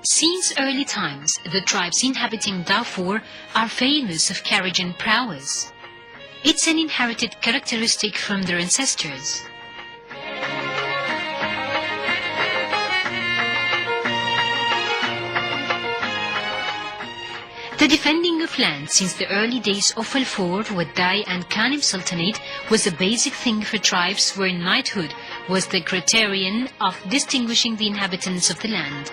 Since early times, the tribes inhabiting Darfur are famous of courage and prowess. It's an inherited characteristic from their ancestors. The defending of land since the early days of Darfur, Waddai and Kanem Sultanate was a basic thing for tribes where knighthood was the criterion of distinguishing the inhabitants of the land.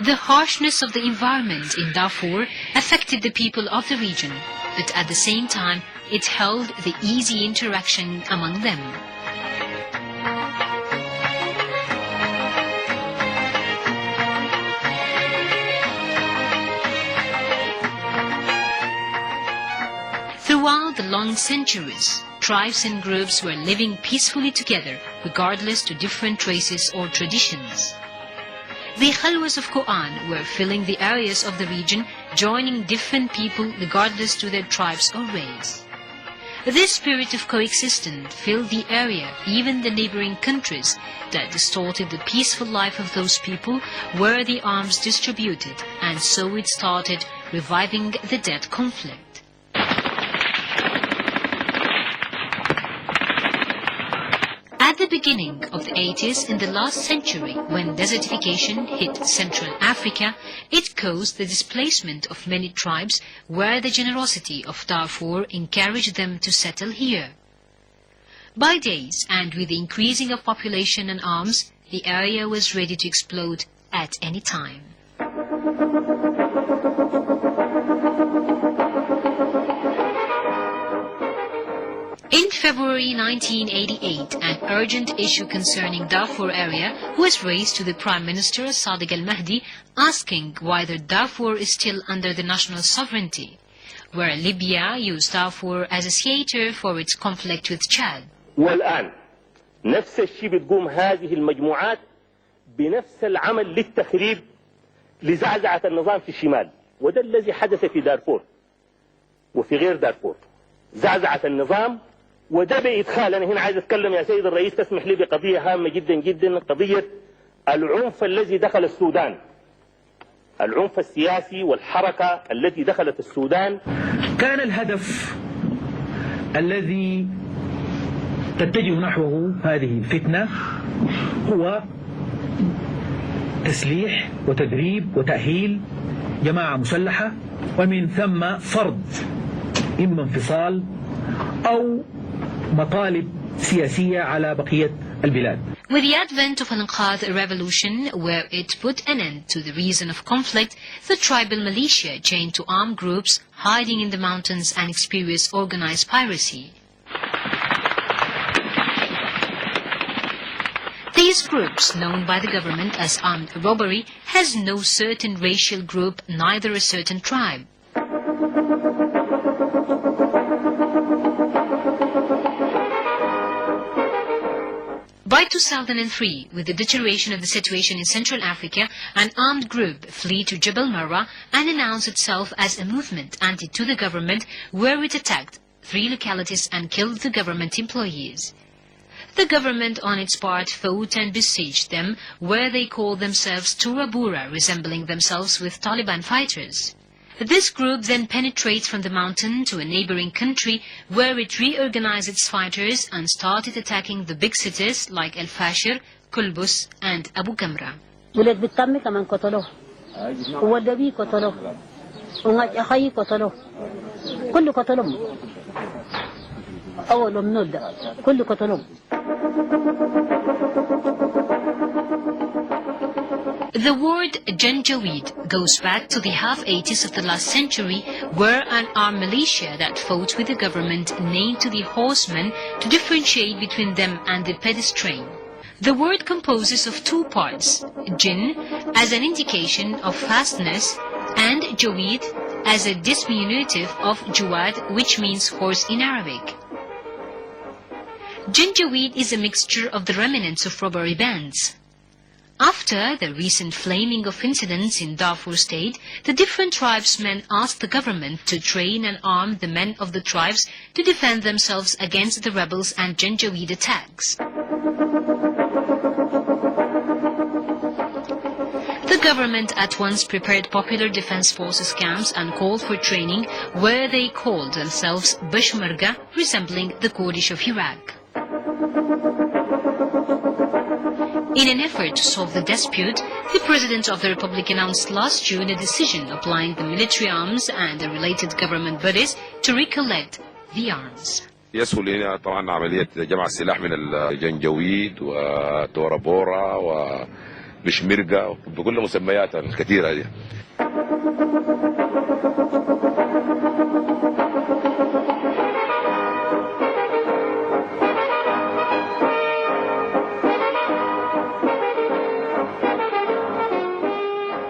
The harshness of the environment in Darfur affected the people of the region, but at the same time it held the easy interaction among them. Throughout the long centuries, tribes and groups were living peacefully together, regardless to different races or traditions. The khalwas of Quran were filling the areas of the region, joining different people regardless to their tribes or race. This spirit of coexistence filled the area, even the neighboring countries, that distorted the peaceful life of those people where the arms distributed, and so it started reviving the dead conflict. At the beginning of the 80s in the last century, when desertification hit Central Africa, it caused the displacement of many tribes where the generosity of Darfur encouraged them to settle here. By days, and with the increasing of population and arms, the area was ready to explode at any time. In February 1988, an urgent issue concerning Darfur area was raised to the Prime Minister Sadiq al-Mahdi, asking whether Darfur is still under the national sovereignty, where Libya used Darfur as a theater for its conflict with Chad. والآن نفس الشيء بتقوم هذه المجموعات بنفس العمل للتخريب لزعزعة النظام في الشمال، وده الذي حدث في دارفور وفي غير دارفور، زعزعة النظام. وده بإدخال، أنا هنا عايز أتكلم يا سيد الرئيس تسمح لي بقضية هامة جدا جدا، قضية العنف الذي دخل السودان، العنف السياسي والحركة التي دخلت السودان. كان الهدف الذي تتجه نحوه هذه الفتنة هو تسليح وتدريب وتأهيل جماعة مسلحة، ومن ثم فرض إما انفصال أو مطالب سياسية على بقية البلاد. With the advent of Al-Inqadh revolution, where it put an end to the reason of conflict, the tribal militia changed to armed groups hiding in the mountains and experienced organized piracy. These groups, known by the government as armed robbery, has no certain racial group, neither a certain tribe. By 2003, with the deterioration of the situation in Central Africa, an armed group fled to Jabal Marwa and announced itself as a movement anti to the government, where it attacked 3 localities and killed the government employees. The government on its part fought and besieged them, where they called themselves Turabura, resembling themselves with Taliban fighters. This group then penetrates from the mountain to a neighboring country, where it reorganized its fighters and started attacking the big cities like El Fashir, Kulbus and Abu Kamra. The word Janjaweed goes back to the half-80s of the last century, where an armed militia that fought with the government named to the horsemen to differentiate between them and the pedestrian. The word composes of two parts, Jin as an indication of fastness and Jaweed as a diminutive of Juwad, which means horse in Arabic. Janjaweed is a mixture of the remnants of robbery bands. After the recent flaming of incidents in Darfur state, the different tribesmen asked the government to train and arm the men of the tribes to defend themselves against the rebels and Janjaweed attacks. The government at once prepared popular defense forces camps and called for training, where they called themselves Bashmerga, resembling the Kurdish of Iraq. In an effort to solve the dispute, the President of the Republic announced last June a decision applying the military arms and the related government bodies to recollect the arms. يسهل لنا طبعا عملية جمع السلاح من الجنجويد وتورابورا وبشمرقة بكل مسمياتها الكثيرة دي.